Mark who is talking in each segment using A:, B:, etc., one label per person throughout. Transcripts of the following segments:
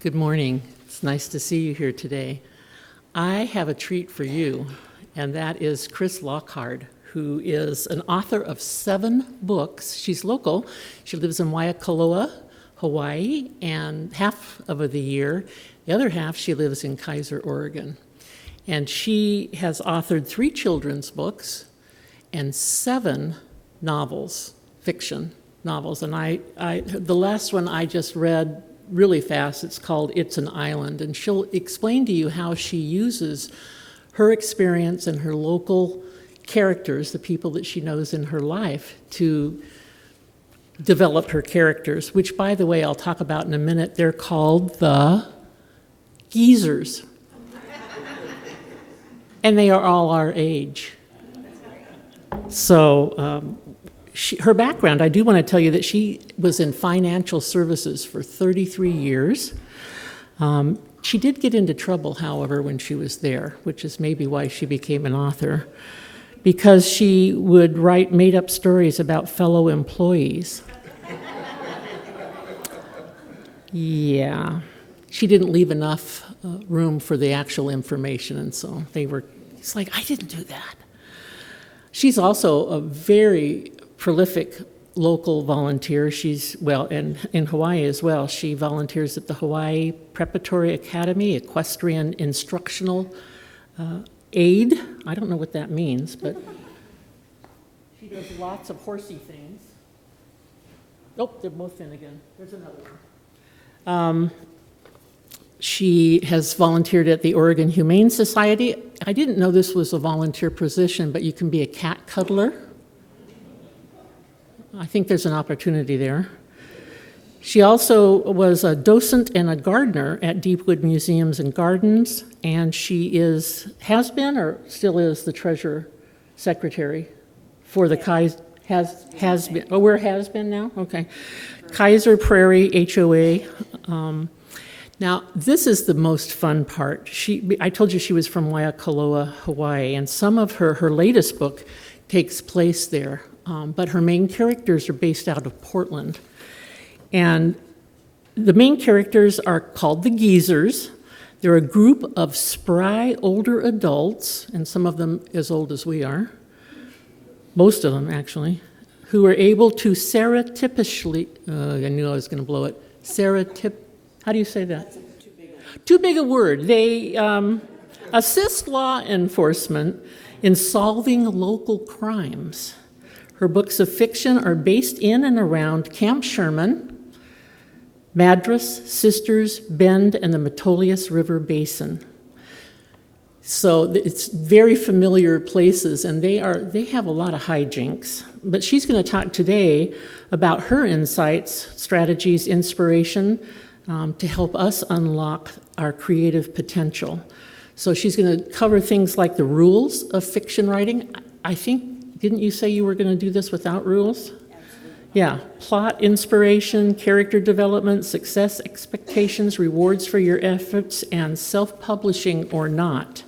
A: Good morning. It's nice to see you here today. I have a treat for you, and that is Chris Lockhart, who is an author of 7 books. She's local. She lives in Waikoloa, Hawaii, and half of the year, the other half, she lives in Kaiser, Oregon. And she has authored 3 children's books and 7 novels, fiction novels. And the last one I just read really fast. It's called It's an Island, and she'll explain to you how she uses her experience and her local characters, the people that she knows in her life, to develop her characters, which, by the way, I'll talk about in a minute. They're called the Geezers. And they are all our age. So her background, I do want to tell you that she was in financial services for 33 years. She did get into trouble, however, when she was there, which is maybe why she became an author, because she would write made-up stories about fellow employees. Yeah, she didn't leave enough room for the actual information, and so it's like, I didn't do that. She's also a very prolific local volunteer. And in Hawaii as well, she volunteers at the Hawaii Preparatory Academy, Equestrian Instructional Aid. I don't know what that means, but she does lots of horsey things. Nope, they're both in again. There's another one. She has volunteered at the Oregon Humane Society. I didn't know this was a volunteer position, but you can be a cat cuddler. I think there's an opportunity there. She also was a docent and a gardener at Deepwood Museums and Gardens, and she has been or still is the treasurer secretary for the Kaiser, has been. Oh, we're has been now? Okay. Kaiser Prairie HOA. Now, this is the most fun part. I told you she was from Waikoloa, Hawaii, and some of her latest book takes place there. But her main characters are based out of Portland. And the main characters are called the Geezers. They're a group of spry older adults, and some of them as old as we are, most of them actually, who are able to stereotypically, I knew I was going to blow it, how do you say that? Too big a word. They assist law enforcement in solving local crimes. Her books of fiction are based in and around Camp Sherman, Madras, Sisters, Bend, and the Metolius River Basin. So it's very familiar places, and they have a lot of hijinks. But she's going to talk today about her insights, strategies, inspiration to help us unlock our creative potential. So she's going to cover things like the rules of fiction writing. I think, didn't you say you were going to do this without rules?
B: Absolutely.
A: Yeah, plot, inspiration, character development, success expectations, rewards for your efforts, and self-publishing or not.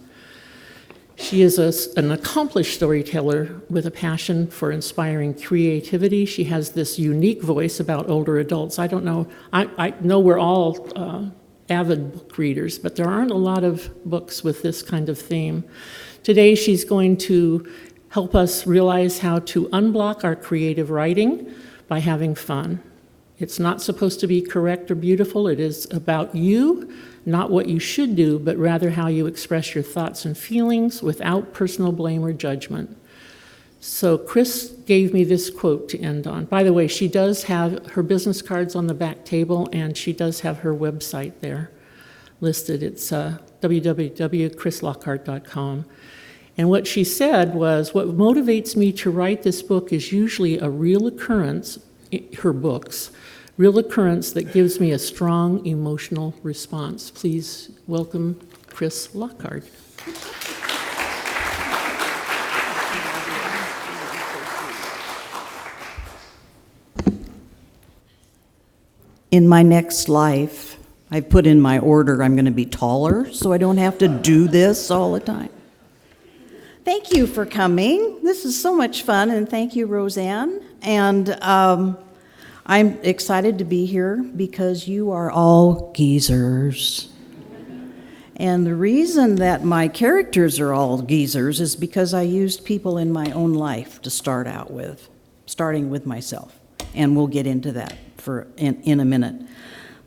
A: She is an accomplished storyteller with a passion for inspiring creativity. She has this unique voice about older adults. I don't know, I know we're all avid book readers, but there aren't a lot of books with this kind of theme. Today she's going to help us realize how to unblock our creative writing by having fun. It's not supposed to be correct or beautiful. It is about you, not what you should do, but rather how you express your thoughts and feelings without personal blame or judgment. So Chris gave me this quote to end on. By the way, she does have her business cards on the back table, and she does have her website there listed. It's www.chrislockhart.com. And what she said was, what motivates me to write this book is usually a real occurrence, her books, real occurrence that gives me a strong emotional response. Please welcome Chris Lockhart.
B: In my next life, I put in my order, I'm going to be taller, so I don't have to do this all the time. Thank you for coming. This is so much fun, and thank you, Roseanne. And I'm excited to be here because you are all geezers. And the reason that my characters are all geezers is because I used people in my own life to start out with, starting with myself. And we'll get into that in a minute.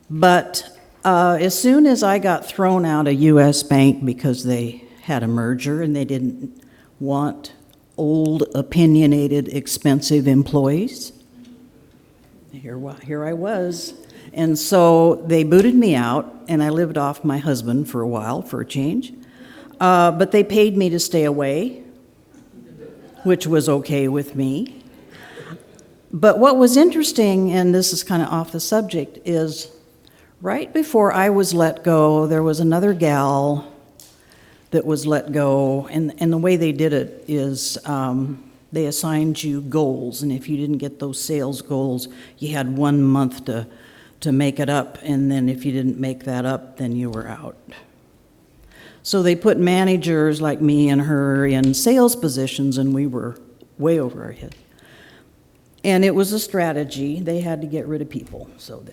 B: But as soon as I got thrown out of U.S. Bank because they had a merger and they didn't want old, opinionated, expensive employees, here I was. And so they booted me out, and I lived off my husband for a while for a change. But they paid me to stay away, which was okay with me. But what was interesting, and this is kind of off the subject, is right before I was let go, there was another gal that was let go, and the way they did it is they assigned you goals, and if you didn't get those sales goals, you had 1 month to make it up, and then if you didn't make that up, then you were out. So they put managers like me and her in sales positions, and we were way over our head. And it was a strategy. They had to get rid of people, so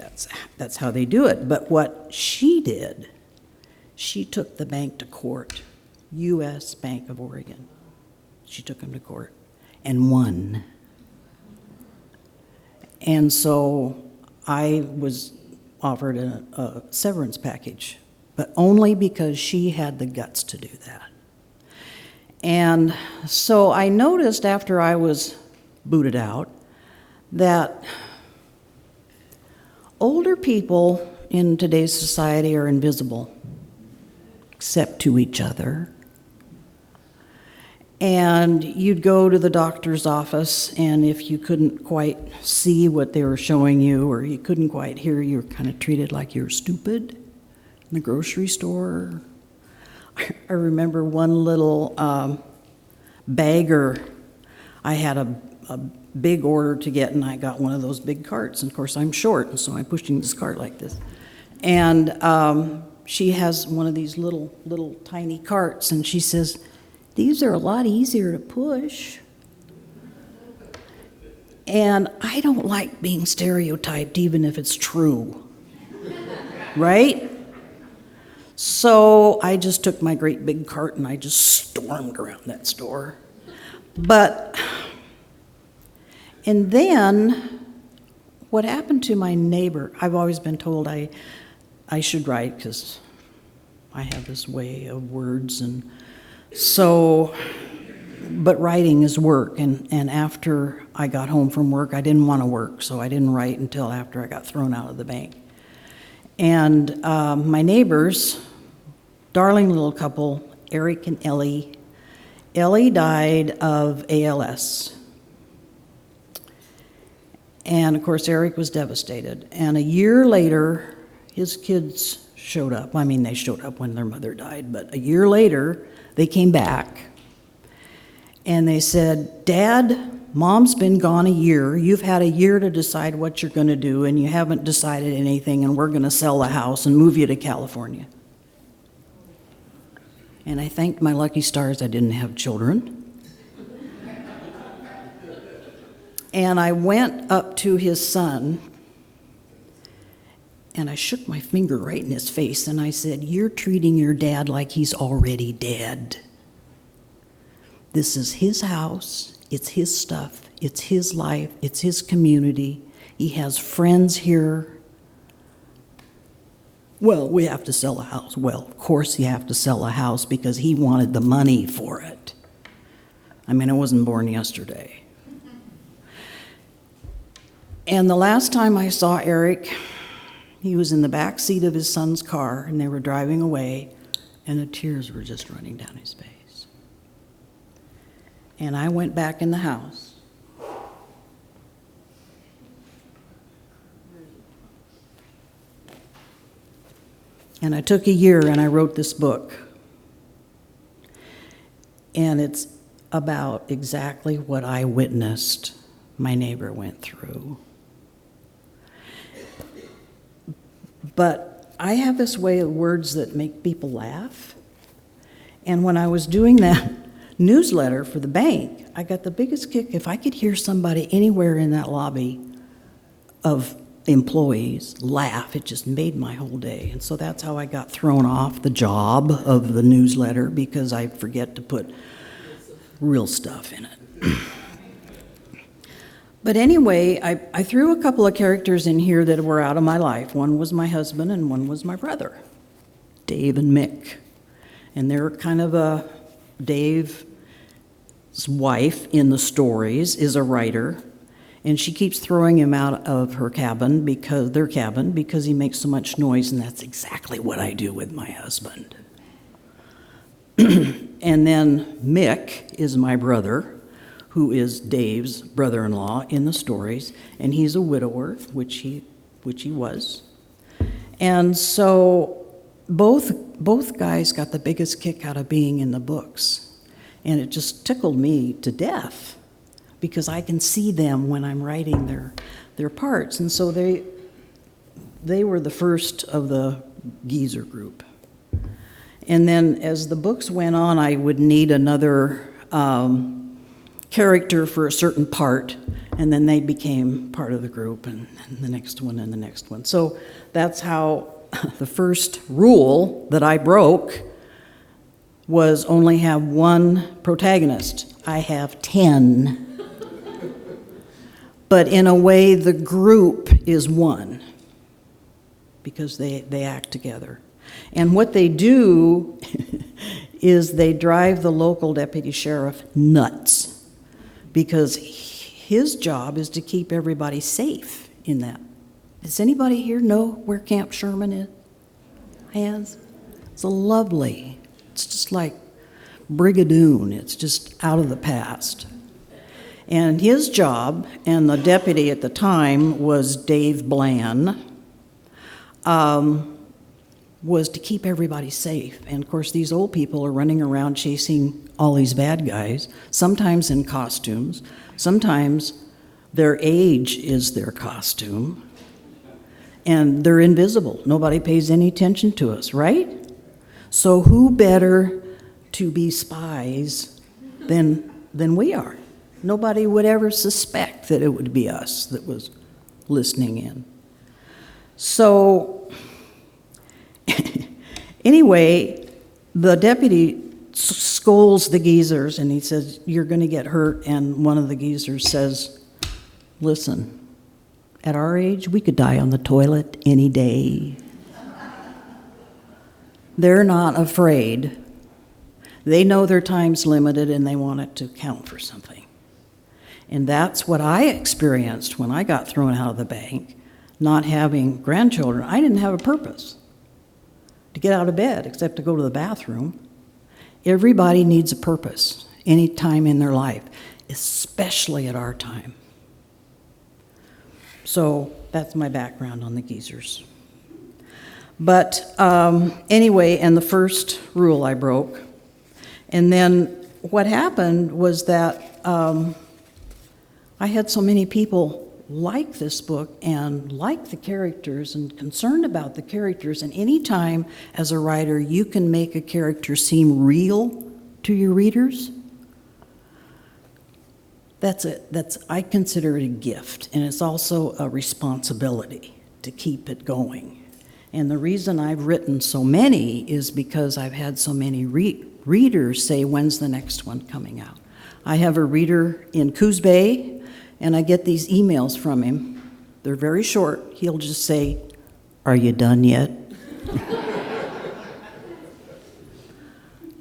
B: that's how they do it. But what she did, she took the bank to court, U.S. Bank of Oregon. She took them to court and won. And so I was offered a severance package, but only because she had the guts to do that. And so I noticed after I was booted out that older people in today's society are invisible, except to each other. And you'd go to the doctor's office, and if you couldn't quite see what they were showing you, or you couldn't quite hear, you were kind of treated like you were stupid. In the grocery store, I remember one little bagger. I had a big order to get, and I got one of those big carts. And of course, I'm short, and so I'm pushing this cart like this. And she has one of these little tiny carts, and she says, "These are a lot easier to push." And I don't like being stereotyped, even if it's true, right? So I just took my great big cart and I just stormed around that store. And then what happened to my neighbor, I've always been told I should write because I have this way of words, and so, but writing is work, and after I got home from work, I didn't want to work, so I didn't write until after I got thrown out of the bank. And my neighbors, darling little couple, Eric and Ellie. Ellie died of ALS. And of course, Eric was devastated. And a year later, his kids showed up. I mean, they showed up when their mother died, but a year later, they came back. And they said, "Dad, Mom's been gone a year. You've had a year to decide what you're going to do, and you haven't decided anything, and we're going to sell the house and move you to California." And I thanked my lucky stars I didn't have children. And I went up to his son, and I shook my finger right in his face, and I said, "You're treating your dad like he's already dead. This is his house, it's his stuff, it's his life, it's his community. He has friends here. Well, we have to sell a house." Well, of course you have to sell a house because he wanted the money for it. I mean, I wasn't born yesterday. And the last time I saw Eric, he was in the back seat of his son's car, and they were driving away, and the tears were just running down his face. And I went back in the house. And I took a year and I wrote this book. And it's about exactly what I witnessed my neighbor went through. But I have this way of words that make people laugh. And when I was doing that newsletter for the bank, I got the biggest kick. If I could hear somebody anywhere in that lobby of employees laugh. It just made my whole day. And so that's how I got thrown off the job of the newsletter, because I forget to put real stuff in it. But anyway, I threw a couple of characters in here that were out of my life. One was my husband and one was my brother, Dave and Mick. And they're kind of Dave's wife in the stories is a writer, and she keeps throwing him out of their cabin because he makes so much noise, and that's exactly what I do with my husband. And then Mick is my brother, who is Dave's brother-in-law in the stories, and he's a widower, which he was. And so both guys got the biggest kick out of being in the books, and it just tickled me to death because I can see them when I'm writing their parts. And so they were the first of the geezer group. And then as the books went on, I would need another character for a certain part, and then they became part of the group, and the next one and the next one. So that's how the first rule that I broke was only have one protagonist. I have 10. But in a way, the group is one, because they act together. And what they do is they drive the local deputy sheriff nuts, because his job is to keep everybody safe in that. Does anybody here know where Camp Sherman is? Hands? It's lovely. It's just like Brigadoon. It's just out of the past. And his job, and the deputy at the time was Dave Bland, was to keep everybody safe. And of course, these old people are running around chasing all these bad guys, sometimes in costumes, sometimes their age is their costume, and they're invisible. Nobody pays any attention to us, right? So who better to be spies than we are? Nobody would ever suspect that it would be us that was listening in. So anyway, the deputy scolds the geezers, and he says, "You're going to get hurt." And one of the geezers says, "Listen, at our age, we could die on the toilet any day." They're not afraid. They know their time's limited, and they want it to count for something. And that's what I experienced when I got thrown out of the bank, not having grandchildren. I didn't have a purpose to get out of bed except to go to the bathroom. Everybody needs a purpose any time in their life, especially at our time. So that's my background on the geezers. But anyway, and the first rule I broke. And then what happened was that I had so many people like this book and like the characters and concerned about the characters. And anytime as a writer you can make a character seem real to your readers, I consider it a gift, and it's also a responsibility to keep it going. And the reason I've written so many is because I've had so many readers say, "When's the next one coming out?" I have a reader in Coos Bay, and I get these emails from him. They're very short. He'll just say, "Are you done yet?"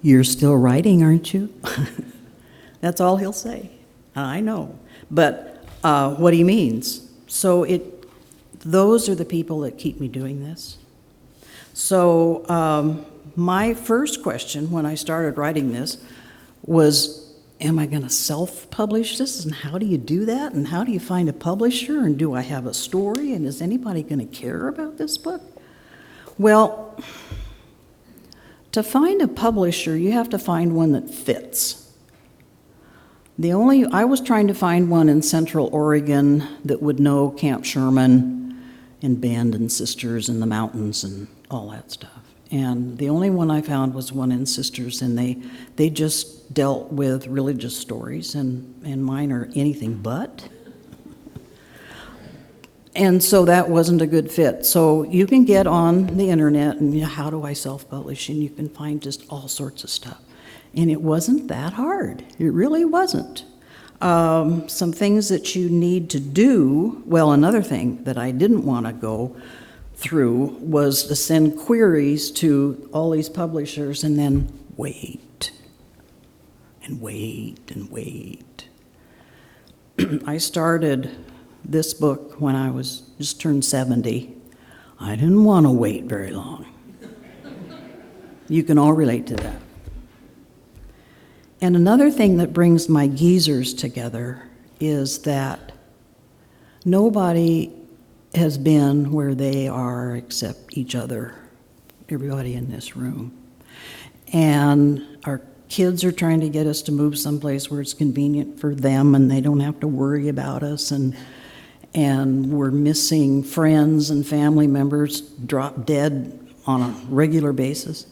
B: "You're still writing, aren't you?" That's all he'll say. I know, but what he means. So those are the people that keep me doing this. So my first question when I started writing this was, am I going to self-publish this? And how do you do that? And how do you find a publisher? And do I have a story? And is anybody going to care about this book? Well, to find a publisher, you have to find one that fits. I was trying to find one in Central Oregon that would know Camp Sherman and Band and Sisters and the mountains and all that stuff. And the only one I found was one in Sisters, and they just dealt with religious stories, and mine are anything but. And so that wasn't a good fit. So you can get on the internet and how do I self-publish, and you can find just all sorts of stuff. And it wasn't that hard. It really wasn't. Some things that you need to do, well, another thing that I didn't want to go through was to send queries to all these publishers and then wait and wait and wait. I started this book when I was just turned 70. I didn't want to wait very long. You can all relate to that. And another thing that brings my geezers together is that nobody has been where they are except each other, everybody in this room. And our kids are trying to get us to move someplace where it's convenient for them and they don't have to worry about us. And we're missing friends and family members drop dead on a regular basis.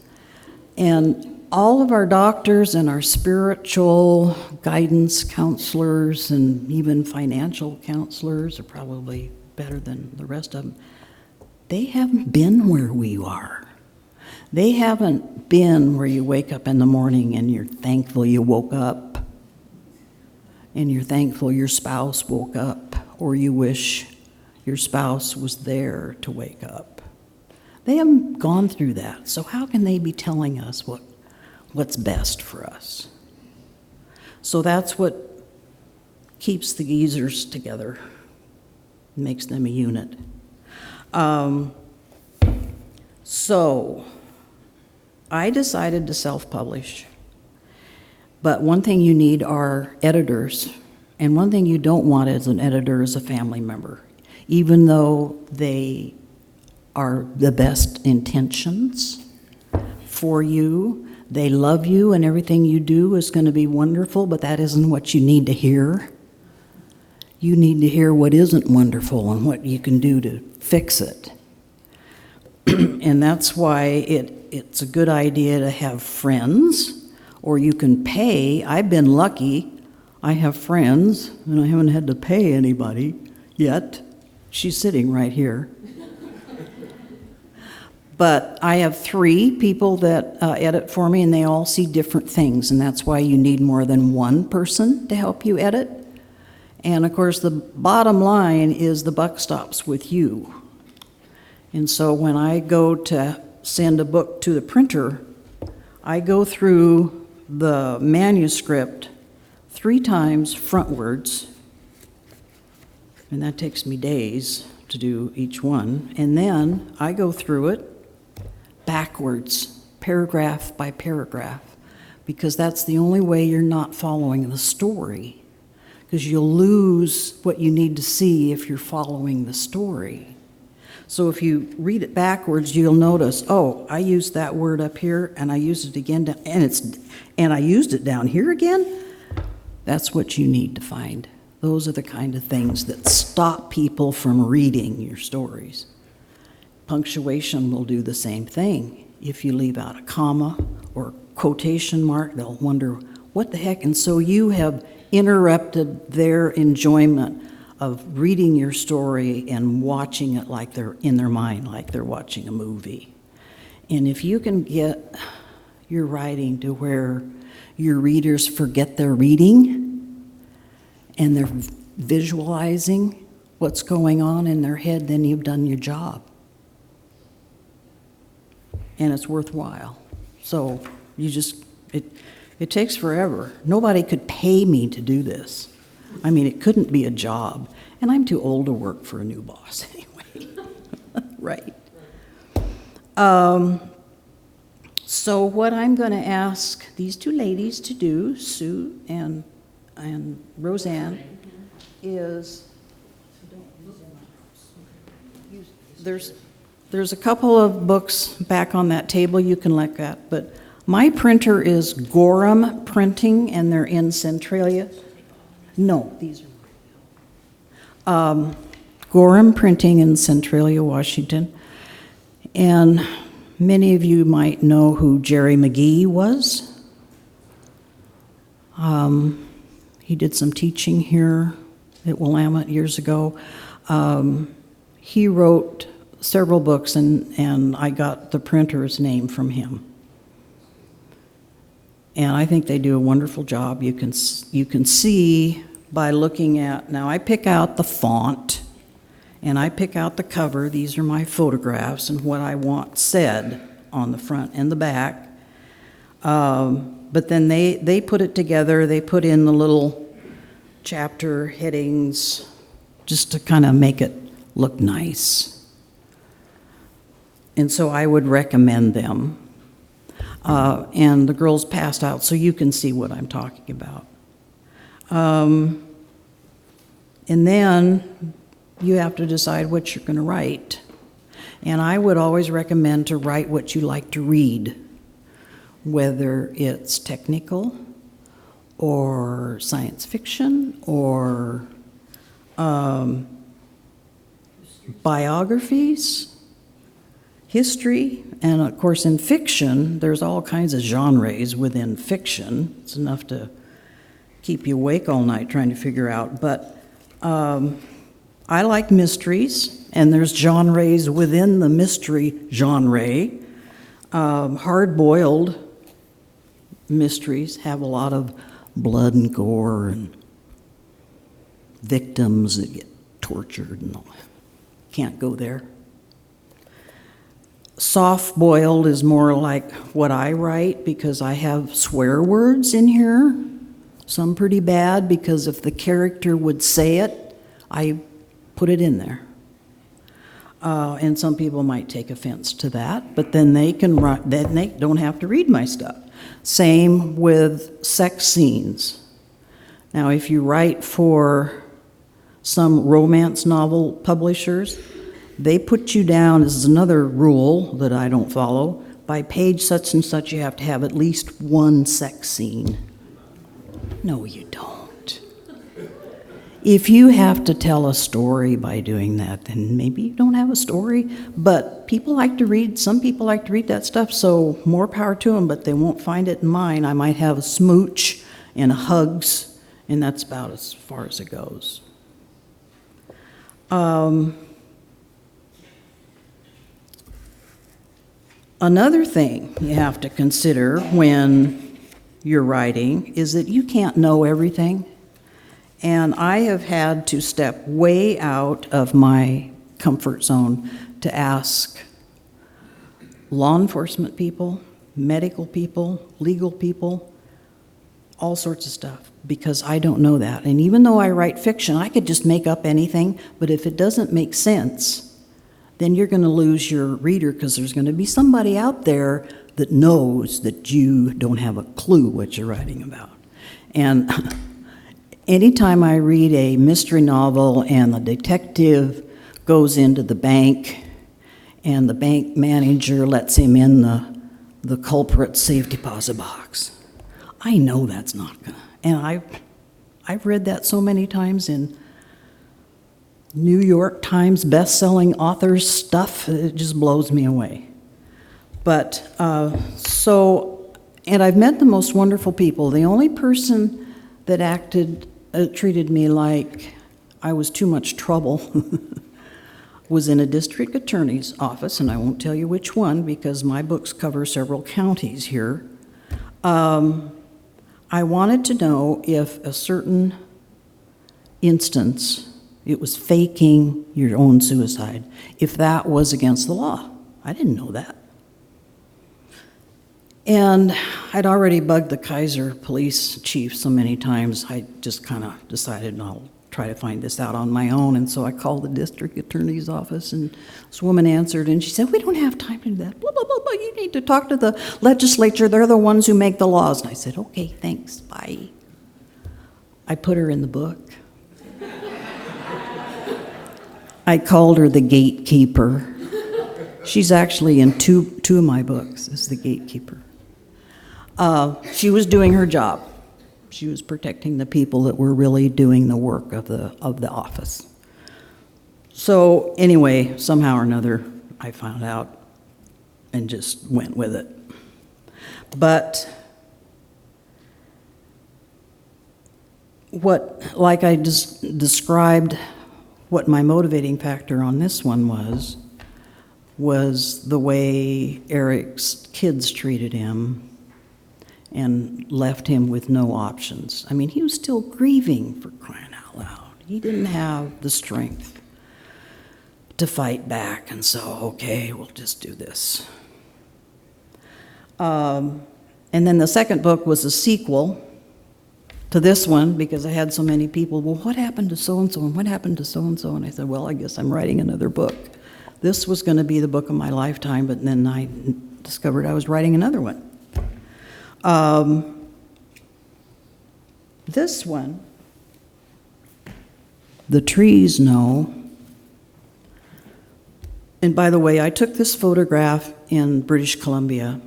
B: And all of our doctors and our spiritual guidance counselors and even financial counselors are probably better than the rest of them. They haven't been where we are. They haven't been where you wake up in the morning and you're thankful you woke up, and you're thankful your spouse woke up, or you wish your spouse was there to wake up. They haven't gone through that, so how can they be telling us what's best for us? So that's what keeps the geezers together, makes them a unit. So I decided to self-publish, but one thing you need are editors, and one thing you don't want as an editor is a family member, even though they are the best intentions for you. They love you and everything you do is going to be wonderful, but that isn't what you need to hear. You need to hear what isn't wonderful and what you can do to fix it. And that's why it's a good idea to have friends, or you can pay. I've been lucky. I have friends, and I haven't had to pay anybody yet. She's sitting right here. But I have 3 people that edit for me, and they all see different things, and that's why you need more than one person to help you edit. And of course, the bottom line is the buck stops with you. And so when I go to send a book to the printer, I go through the manuscript 3 times frontwards, and that takes me days to do each one. And then I go through it backwards, paragraph by paragraph, because that's the only way you're not following the story, because you'll lose what you need to see if you're following the story. So if you read it backwards, you'll notice, oh, I used that word up here, and I used it again, and I used it down here again. That's what you need to find. Those are the kind of things that stop people from reading your stories. Punctuation will do the same thing. If you leave out a comma or quotation mark, they'll wonder, what the heck? And so you have interrupted their enjoyment of reading your story and watching it like they're in their mind, like they're watching a movie. And if you can get your writing to where your readers forget their reading and they're visualizing what's going on in their head, then you've done your job. And it's worthwhile. So it takes forever. Nobody could pay me to do this. I mean, it couldn't be a job. And I'm too old to work for a new boss anyway. Right. So what I'm going to ask these 2 ladies to do, Sue and Roseanne, is there's a couple of books back on that table you can look at, but my printer is Gorham Printing, and they're in Centralia. No, these are Gorham Printing in Centralia, Washington. And many of you might know who Jerry McGee was. He did some teaching here at Willamette years ago. he wrote several books, and I got the printer's name from him. And I think they do a wonderful job. You can see by looking at, now I pick out the font, and I pick out the cover. These are my photographs and what I want said on the front and the back. But then they put it together. They put in the little chapter headings just to kind of make it look nice. And so I would recommend them. And the girls passed out, so you can see what I'm talking about. And then you have to decide what you're going to write. And I would always recommend to write what you like to read, whether it's technical or science fiction or biographies, history, and of course in fiction, there's all kinds of genres within fiction. It's enough to keep you awake all night trying to figure out. But I like mysteries, and there's genres within the mystery genre. Hard-boiled mysteries have a lot of blood and gore and victims that get tortured and all. Can't go there. Soft-boiled is more like what I write, because I have swear words in here, some pretty bad, because if the character would say it, I put it in there. And some people might take offense to that, but then they don't have to read my stuff. Same with sex scenes. Now, if you write for some romance novel publishers, they put you down, this is another rule that I don't follow, by page such and such you have to have at least one sex scene. No, you don't. If you have to tell a story by doing that, then maybe you don't have a story, but people like to read, some people like to read that stuff, so more power to them, but they won't find it in mine. I might have a smooch and hugs, and that's about as far as it goes. Another thing you have to consider when you're writing is that you can't know everything. And I have had to step way out of my comfort zone to ask law enforcement people, medical people, legal people, all sorts of stuff, because I don't know that. And even though I write fiction, I could just make up anything, but if it doesn't make sense, then you're going to lose your reader, because there's going to be somebody out there that knows that you don't have a clue what you're writing about. And anytime I read a mystery novel and the detective goes into the bank and the bank manager lets him in the culprit's safe deposit box, I know that's not going to. And I've read that so many times in New York Times best-selling authors stuff, it just blows me away. But and I've met the most wonderful people. The only person that treated me like I was too much trouble was in a district attorney's office, and I won't tell you which one because my books cover several counties here. I wanted to know if a certain instance, it was faking your own suicide, if that was against the law. I didn't know that. And I'd already bugged the Kaiser police chief so many times, I just kind of decided I'll try to find this out on my own. And so I called the district attorney's office, and this woman answered, and she said, "We don't have time to do that. Blah, blah, blah, blah. You need to talk to the legislature. They're the ones who make the laws." And I said, "Okay, thanks, bye." I put her in the book. I called her the gatekeeper. She's actually in two of my books as the gatekeeper. She was doing her job. She was protecting the people that were really doing the work of the office. So anyway, somehow or another, I found out and just went with it. But like I just described what my motivating factor on this one was the way Eric's kids treated him and left him with no options. I mean, he was still grieving, for crying out loud. He didn't have the strength to fight back, and so, okay, we'll just do this. And then the second book was a sequel to this one, because I had so many people, well, what happened to so-and-so, and what happened to so-and-so? And I said, well, I guess I'm writing another book. This was going to be the book of my lifetime, but then I discovered I was writing another one. This one, The Trees Know. And by the way, I took this photograph in British Columbia,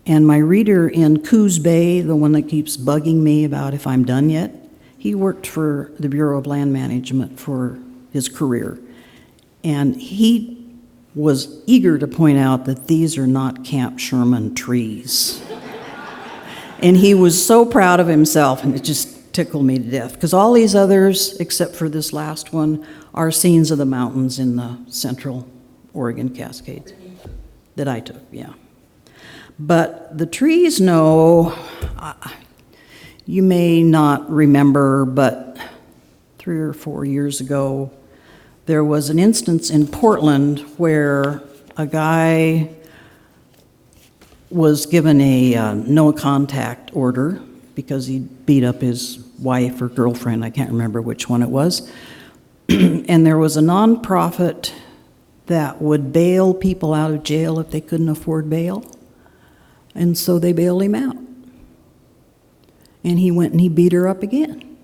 B: and my reader in Coos Bay, the one that keeps bugging me about if I'm done yet, he worked for the Bureau of Land Management for his career. And he was eager to point out that these are not Camp Sherman trees. And he was so proud of himself, and it just tickled me to death, because all these others, except for this last one, are scenes of the mountains in the central Oregon Cascades that I took, yeah. But The Trees Know, you may not remember, but 3 or 4 years ago, there was an instance in Portland where a guy was given a no contact order because he beat up his wife or girlfriend, I can't remember which one it was. And there was a nonprofit that would bail people out of jail if they couldn't afford bail. And so they bailed him out. And he went and he beat her up again.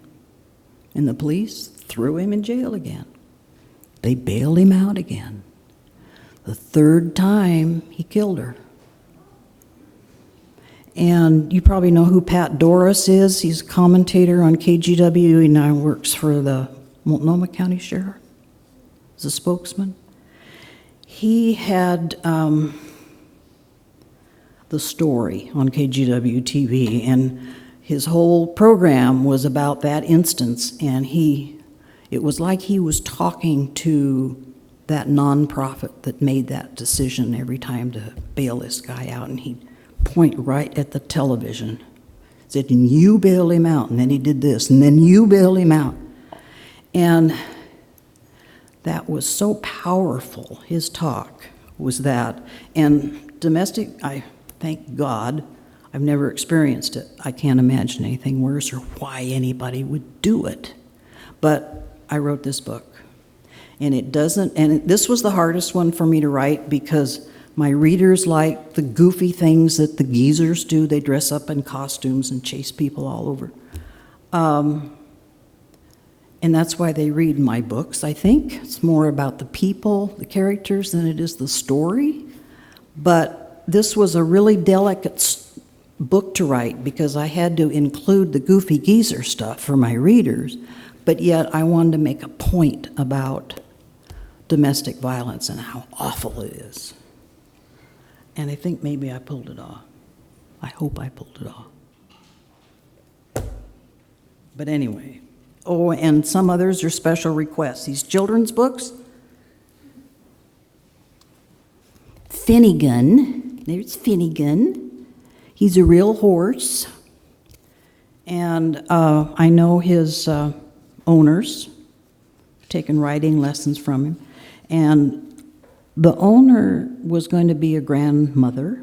B: And the police threw him in jail again. They bailed him out again. The third time, he killed her. And you probably know who Pat Doris is. He's a commentator on KGW. He now works for the Multnomah County Sheriff as a spokesman. He had The Story on KGW TV, and his whole program was about that instance, and it was like he was talking to that nonprofit that made that decision every time to bail this guy out, and he'd point right at the television. Said, and you bailed him out, and then he did this, and then you bailed him out. And that was so powerful, his talk was that. And domestic, I thank God, I've never experienced it. I can't imagine anything worse or why anybody would do it. But I wrote this book. And this was the hardest one for me to write because my readers like the goofy things that the geezers do. They dress up in costumes and chase people all over. And that's why they read my books, I think. It's more about the people, the characters, than it is the story. But this was a really delicate book to write because I had to include the goofy geezer stuff for my readers, but yet I wanted to make a point about domestic violence and how awful it is. And I think maybe I pulled it off. I hope I pulled it off. But anyway. Oh, and some others are special requests. These children's books. Finnegan. There's Finnegan. He's a real horse. And I know his owners, taken riding lessons from him. And the owner was going to be a grandmother,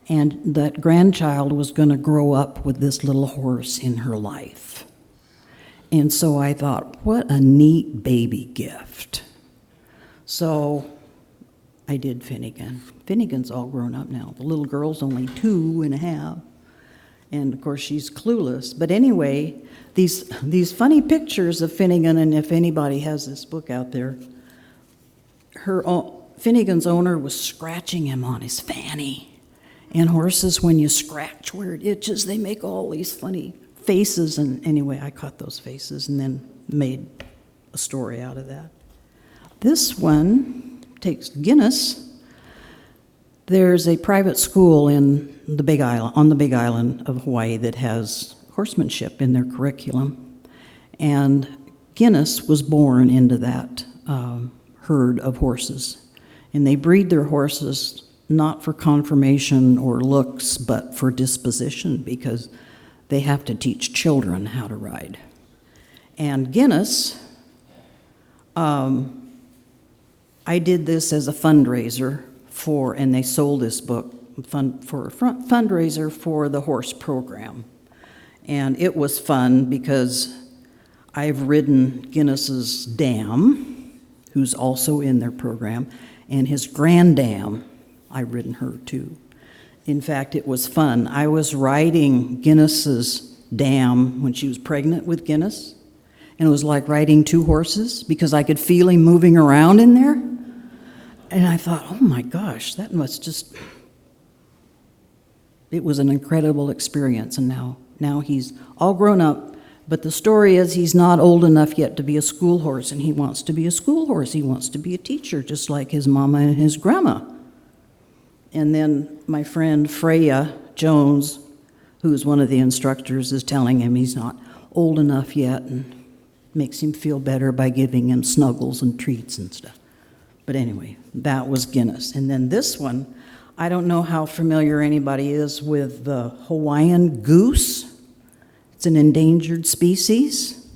B: and that grandchild was going to grow up with this little horse in her life. And so I thought, what a neat baby gift. So I did Finnegan. Finnegan's all grown up now. The little girl's only 2.5. And of course, she's clueless. But anyway, these funny pictures of Finnegan, and if anybody has this book out there, Finnegan's owner was scratching him on his fanny. And horses, when you scratch where it itches, they make all these funny faces. And anyway, I caught those faces and then made a story out of that. This one takes Guinness. There's a private school in the Big Island, on the Big Island of Hawaii, that has horsemanship in their curriculum. And Guinness was born into that herd of horses. And they breed their horses not for conformation or looks, but for disposition, because they have to teach children how to ride. And Guinness, I did this as a fundraiser for, and they sold this book for a fundraiser for the horse program. And it was fun because I've ridden Guinness's dam, who's also in their program, and his grandam, I've ridden her too. In fact, it was fun. I was riding Guinness's dam when she was pregnant with Guinness, and it was like riding two horses because I could feel him moving around in there. And I thought, oh my gosh, that must just, it was an incredible experience. And now he's all grown up, but the story is he's not old enough yet to be a school horse, and he wants to be a school horse. He wants to be a teacher, just like his mama and his grandma. And then my friend Freya Jones, who's one of the instructors, is telling him he's not old enough yet, and makes him feel better by giving him snuggles and treats and stuff. But anyway, that was Guinness. And then this one, I don't know how familiar anybody is with the Hawaiian goose. It's an endangered species.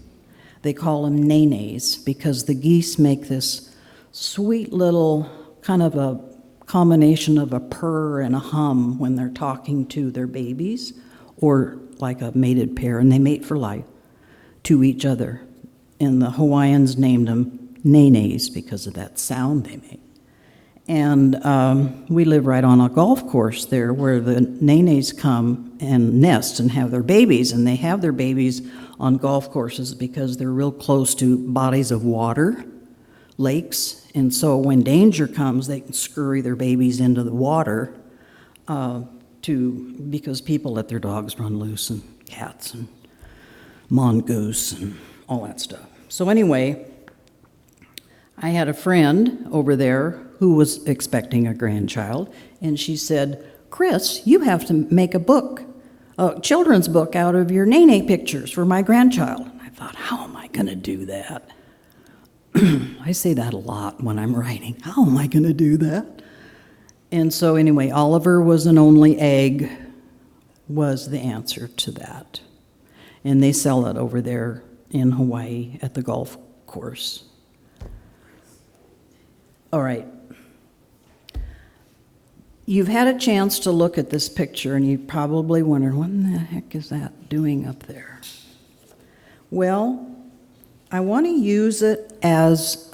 B: They call them nenes because the geese make this sweet little kind of a combination of a purr and a hum when they're talking to their babies, or like a mated pair, and they mate for life to each other. And the Hawaiians named them nenes because of that sound they make. And we live right on a golf course there where the nenes come and nest and have their babies, and they have their babies on golf courses because they're real close to bodies of water, lakes, and so when danger comes, they can scurry their babies into the water because people let their dogs run loose, and cats and mongoose and all that stuff. So anyway, I had a friend over there who was expecting a grandchild, and she said, Chris, you have to make a book, a children's book out of your nene pictures for my grandchild. And I thought, how am I going to do that? I say that a lot when I'm writing. How am I going to do that? And so anyway, Oliver was an only egg was the answer to that. And they sell it over there in Hawaii at the golf course. All right. You've had a chance to look at this picture, and you probably wonder, what in the heck is that doing up there? Well, I want to use it as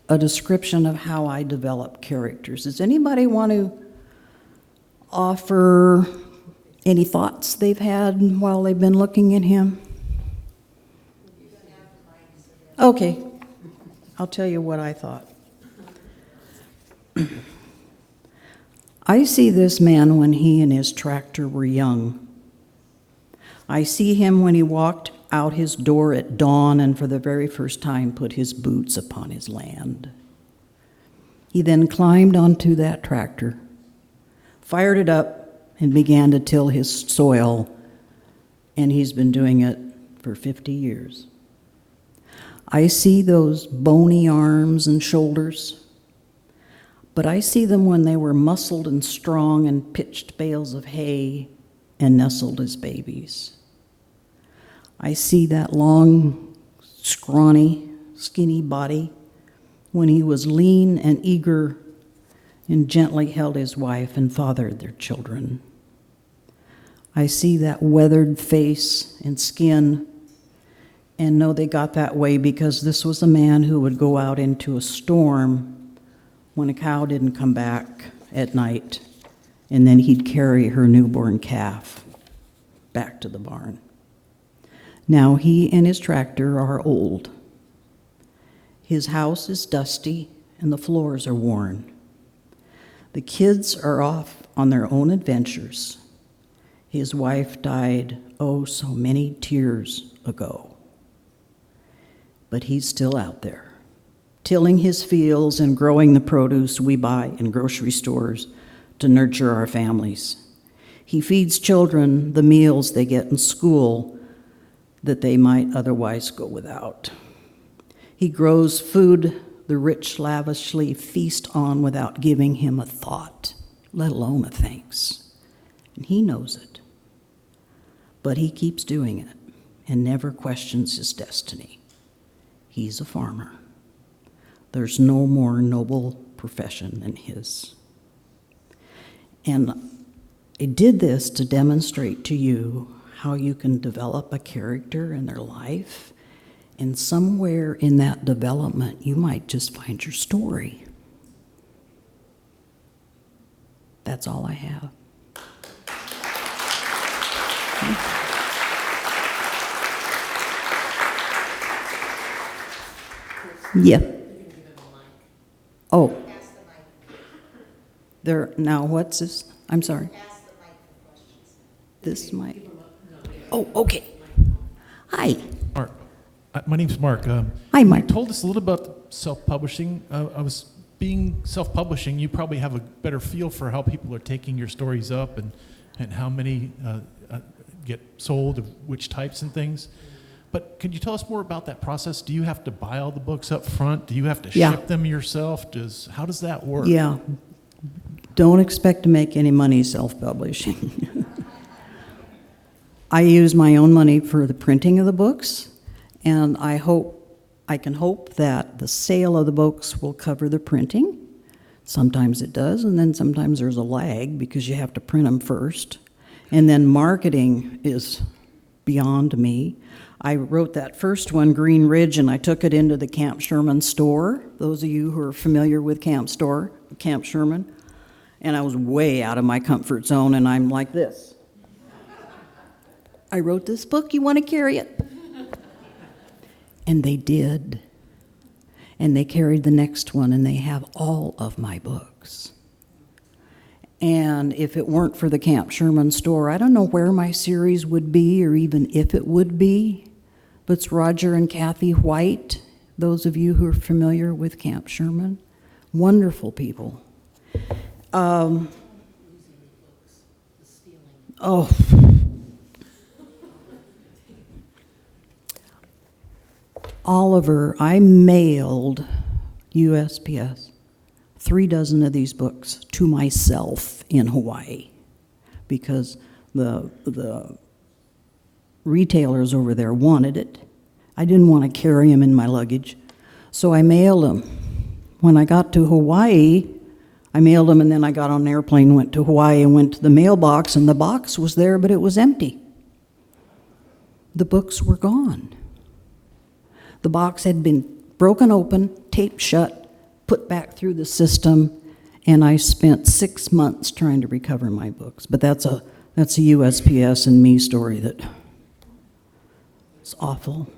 B: a description of how I develop characters. Does anybody want to offer any thoughts they've had while they've been looking at him? Okay, I'll tell you what I thought. I see this man when he and his tractor were young. I see him when he walked out his door at dawn and for the very first time put his boots upon his land. He then climbed onto that tractor, fired it up, and began to till his soil, and he's been doing it for 50 years. I see those bony arms and shoulders, but I see them when they were muscled and strong and pitched bales of hay and nestled as babies. I see that long, scrawny, skinny body when he was lean and eager and gently held his wife and fathered their children. I see that weathered face and skin and know they got that way because this was a man who would go out into a storm when a cow didn't come back at night, and then he'd carry her newborn calf back to the barn. Now he and his tractor are old. His house is dusty and the floors are worn. The kids are off on their own adventures. His wife died, oh, so many tears ago. But he's still out there, tilling his fields and growing the produce we buy in grocery stores to nurture our families. He feeds children the meals they get in school that they might otherwise go without. He grows food the rich lavishly feast on without giving him a thought, let alone a thanks. And he knows it. But he keeps doing it and never questions his destiny. He's a farmer. There's no more noble profession than his. And I did this to demonstrate to you how you can develop a character in their life. And somewhere in that development, you might just find your story. That's all I have. Yeah. Oh. There, now what's this? I'm sorry. This mic. Oh, okay. Hi.
C: Mark, my name's Mark.
B: Hi, Mike.
C: You told us a little about self-publishing. I was being self-publishing. You probably have a better feel for how people are taking your stories up and how many get sold, of which types and things. But can you tell us more about that process? Do you have to buy all the books up front? Do you have to ship them yourself? How does that work?
B: Yeah. Don't expect to make any money self-publishing. I use my own money for the printing of the books, and I can hope that the sale of the books will cover the printing. Sometimes it does, and then sometimes there's a lag because you have to print them first. And then marketing is beyond me. I wrote that first one, Green Ridge, and I took it into the Camp Sherman store. Those of you who are familiar with Camp Sherman. And I was way out of my comfort zone, and I'm like this. I wrote this book, you want to carry it? And they did. And they carried the next one, and they have all of my books. And if it weren't for the Camp Sherman store, I don't know where my series would be or even if it would be. But it's Roger and Kathy White, those of you who are familiar with Camp Sherman. Wonderful people. Oliver, I mailed USPS 36 of these books to myself in Hawaii because the retailers over there wanted it. I didn't want to carry them in my luggage, so I mailed them. When I got to Hawaii, I mailed them, and then I got on an airplane, went to Hawaii, and went to the mailbox, and the box was there, but it was empty. The books were gone. The box had been broken open, taped shut, put back through the system, and I spent 6 months trying to recover my books. But that's a USPS and me story that it's awful.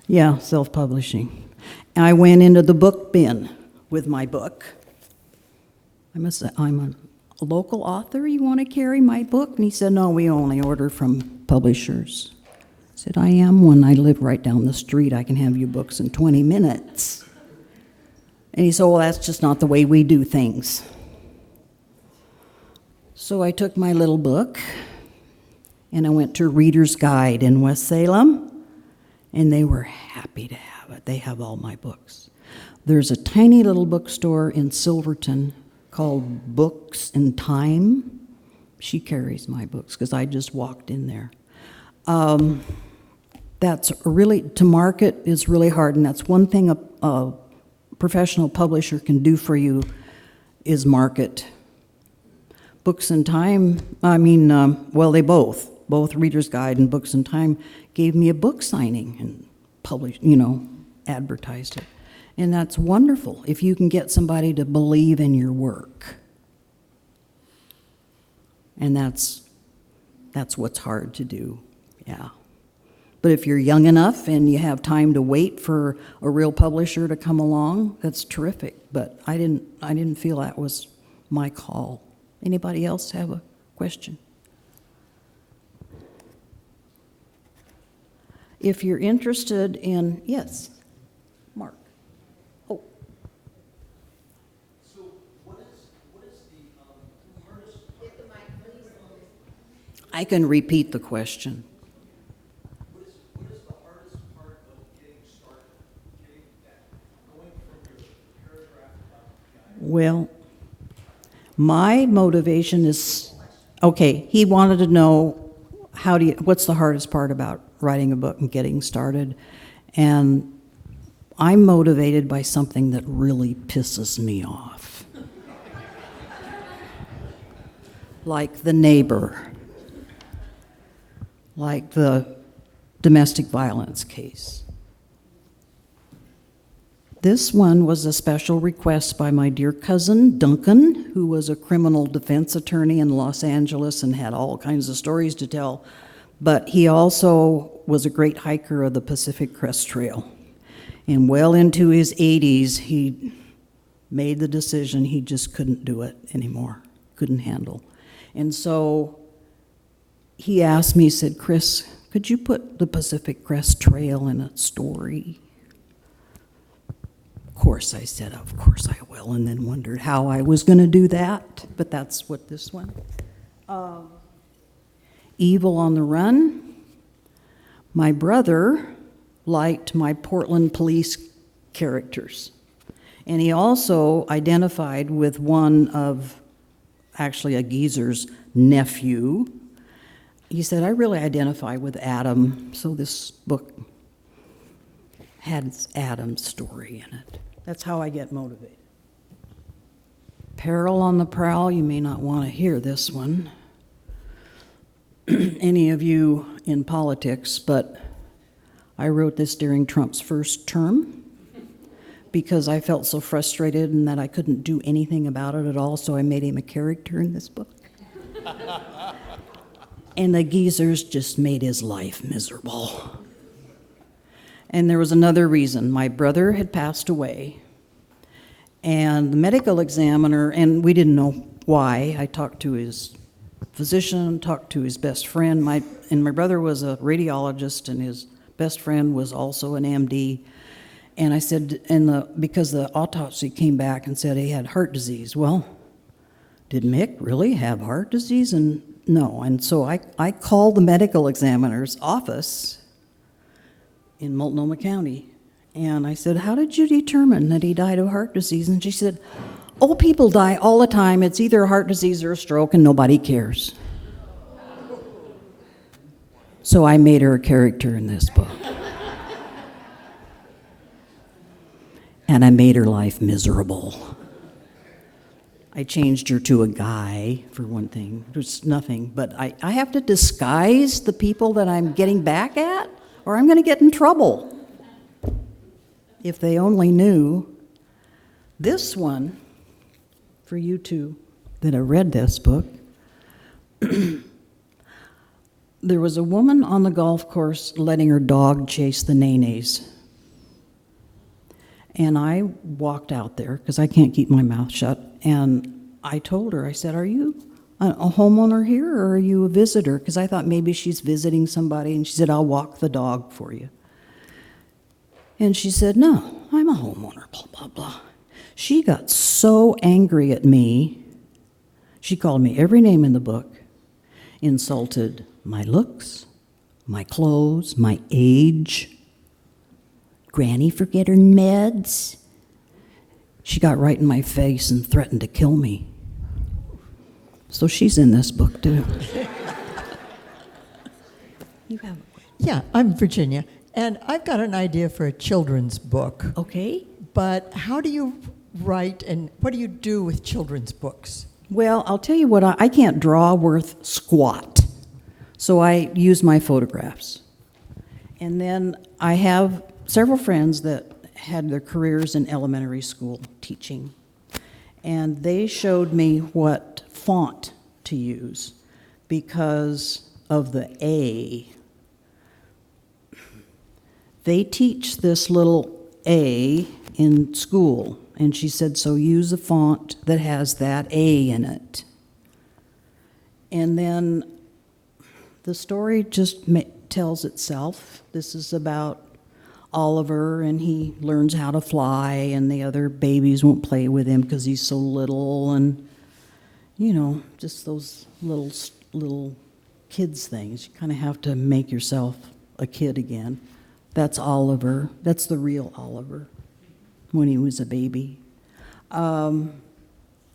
B: Yeah, self-publishing. I went into the book bin with my book. I must say, I'm a local author, you want to carry my book? And he said, no, we only order from publishers. I said, I am one. I live right down the street. I can have your books in 20 minutes. And he said, well, that's just not the way we do things. So I took my little book, and I went to Reader's Guide in West Salem, and they were happy to have it. They have all my books. There's a tiny little bookstore in Silverton called Books and Time. She carries my books because I just walked in there. That's really, to market is really hard, and that's one thing a professional publisher can do for you is market. Books and Time, well, they both Reader's Guide and Books and Time gave me a book signing and published, advertised it. And that's wonderful if you can get somebody to believe in your work. And that's what's hard to do, yeah. But if you're young enough and you have time to wait for a real publisher to come along, that's terrific. But I didn't feel that was my call. Anybody else have a question? If you're interested in, yes, Mark. Oh.
D: So what is the hardest? Get the mic, please.
B: I can repeat the question.
D: What is the hardest part of getting started
B: Well, my motivation is, okay, he wanted to know what's the hardest part about writing a book and getting started. And I'm motivated by something that really pisses me off. Like the neighbor, like the domestic violence case. This one was a special request by my dear cousin, Duncan, who was a criminal defense attorney in Los Angeles and had all kinds of stories to tell. But he also was a great hiker of the Pacific Crest Trail. And well into his 80s, he made the decision he just couldn't do it anymore, couldn't handle. And so he asked me, he said, "Chris, could you put the Pacific Crest Trail in a story?" Of course, I said, of course I will, and then wondered how I was going to do that, but that's what this one. Evil on the Run. My brother liked my Portland police characters, and he also identified with one of, actually a geezer's nephew. He said, "I really identify with Adam," so this book had Adam's story in it. That's how I get motivated. Peril on the Prowl, you may not want to hear this one. Any of you in politics, but I wrote this during Trump's first term because I felt so frustrated and that I couldn't do anything about it at all, so I made him a character in this book. And the geezers just made his life miserable. And there was another reason. My brother had passed away, and the medical examiner, and we didn't know why. I talked to his physician, talked to his best friend. My brother was a radiologist, and his best friend was also an MD. And I said, because the autopsy came back and said he had heart disease. Well, did Mick really have heart disease? And no. And so I called the medical examiner's office in Multnomah County, and I said, "How did you determine that he died of heart disease?" And she said, "Old people die all the time. It's either a heart disease or a stroke, and nobody cares." So I made her a character in this book. And I made her life miserable. I changed her to a guy, for one thing. There's nothing, but I have to disguise the people that I'm getting back at, or I'm going to get in trouble. If they only knew. This one, for you two that have read this book, there was a woman on the golf course letting her dog chase the nenes. And I walked out there, because I can't keep my mouth shut, and I told her, I said, "Are you a homeowner here, or are you a visitor?" Because I thought maybe she's visiting somebody, and she said, "I'll walk the dog for you." And she said, "No, I'm a homeowner, blah, blah, blah." She got so angry at me. She called me every name in the book, insulted my looks, my clothes, my age. Granny forget her meds. She got right in my face and threatened to kill me. So she's in this book too. You have
E: Yeah, I'm Virginia, and I've got an idea for a children's book.
B: okay.
E: But how do you write, and what do you do with children's books?
B: Well, I'll tell you what, I can't draw worth squat. So I use my photographs. And then I have several friends that had their careers in elementary school teaching. And they showed me what font to use because of the A. They teach this little A in school, and she said, so use a font that has that A in it. And then the story just tells itself. This is about Oliver, and he learns how to fly, and the other babies won't play with him because he's so little, and, you know, just those little kids things. You kind of have to make yourself a kid again. That's Oliver. That's the real Oliver when he was a baby.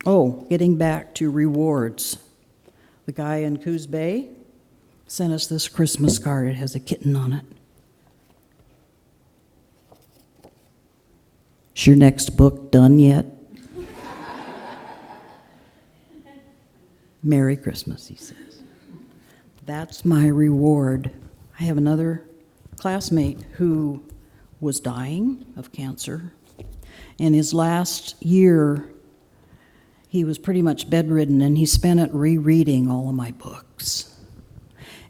B: Oh, getting back to rewards. The guy in Coos Bay sent us this Christmas card. It has a kitten on it. Is your next book done yet? Merry Christmas, he says. That's my reward. I have another classmate who was dying of cancer. In his last year, he was pretty much bedridden, and he spent it rereading all of my books.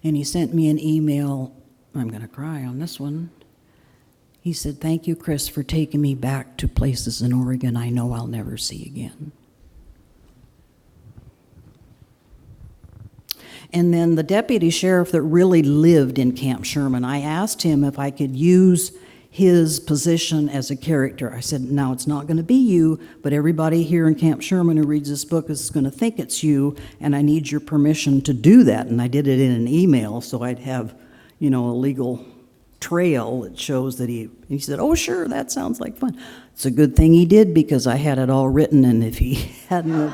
B: And he sent me an email. I'm going to cry on this one. He said, "Thank you, Chris, for taking me back to places in Oregon I know I'll never see again." And then the deputy sheriff that really lived in Camp Sherman, I asked him if I could use his position as a character. I said, "Now, it's not going to be you, but everybody here in Camp Sherman who reads this book is going to think it's you, and I need your permission to do that." And I did it in an email, so I'd have, a legal trail that shows that he said, "Oh, sure, that sounds like fun." It's a good thing he did, because I had it all written, and if he hadn't,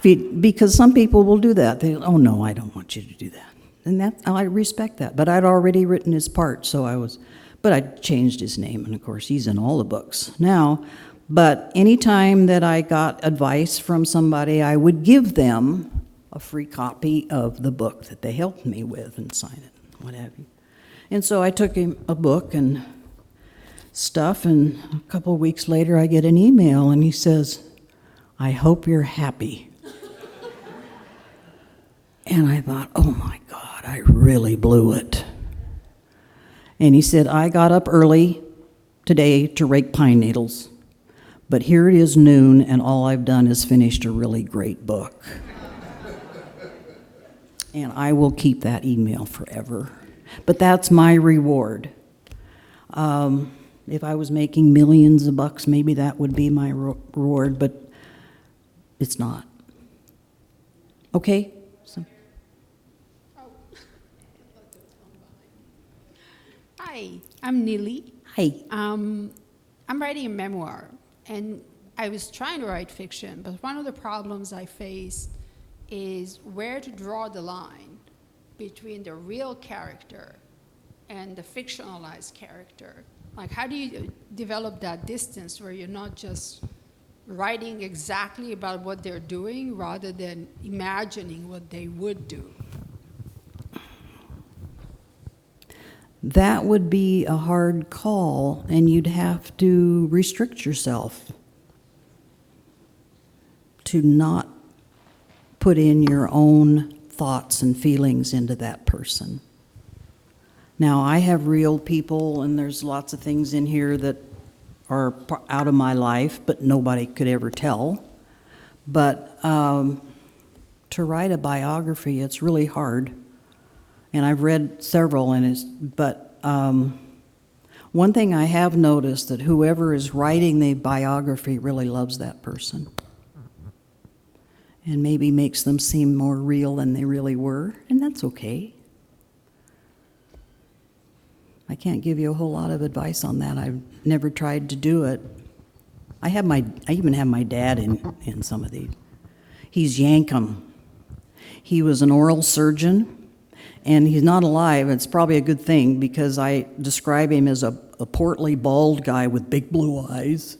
B: because some people will do that. They, "Oh, no, I don't want you to do that." And I respect that, but I'd already written his part, but I changed his name, and of course, he's in all the books now. But anytime that I got advice from somebody, I would give them a free copy of the book that they helped me with and sign it, what have you. And so I took him a book and stuff, and a couple of weeks later, I get an email, and he says, "I hope you're happy." And I thought, oh my God, I really blew it. And he said, "I got up early today to rake pine needles, but here it is noon, and all I've done is finished a really great book." And I will keep that email forever. But that's my reward. If I was making millions of bucks, maybe that would be my reward, but it's not. Okay?
F: Hi, I'm Nili.
B: Hi.
F: I'm writing a memoir, and I was trying to write fiction, but one of the problems I faced is where to draw the line between the real character and the fictionalized character. Like, how do you develop that distance where you're not just writing exactly about what they're doing rather than imagining what they would do?
B: That would be a hard call, and you'd have to restrict yourself to not put in your own thoughts and feelings into that person. Now, I have real people, and there's lots of things in here that are out of my life, but nobody could ever tell. But to write a biography, it's really hard. And I've read several, but one thing I have noticed, that whoever is writing the biography really loves that person, and maybe makes them seem more real than they really were, and that's okay. I can't give you a whole lot of advice on that. I've never tried to do it. I even have my dad in some of these. He's Yankum. He was an oral surgeon. And he's not alive. It's probably a good thing, because I describe him as a portly, bald guy with big blue eyes.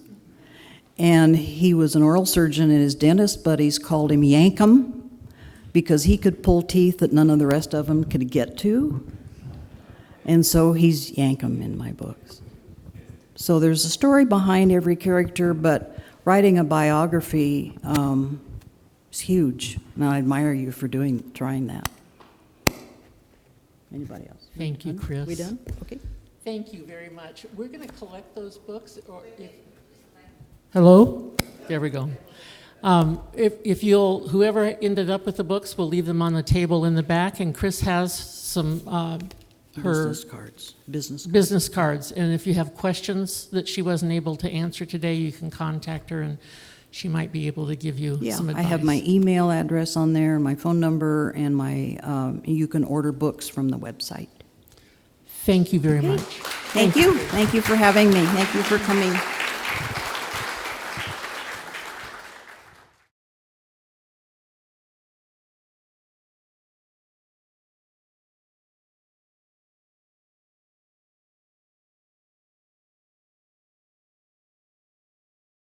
B: And he was an oral surgeon, and his dentist buddies called him Yankum because he could pull teeth that none of the rest of them could get to. And so he's Yankum in my books. So there's a story behind every character, but writing a biography is huge. And I admire you for trying that. Anybody else?
A: Thank you, Chris.
B: We done? Okay.
A: Thank you very much. We're going to collect those books, or if... Hello? There we go. If whoever ended up with the books, we'll leave them on the table in the back, and Chris has some, her business cards. And if you have questions that she wasn't able to answer today, you can contact her, and she might be able to give you some advice.
B: I have my email address on there, my phone number, and you can order books from the website.
A: Thank you very much.
B: Thank you. Thank you for having me. Thank you for coming.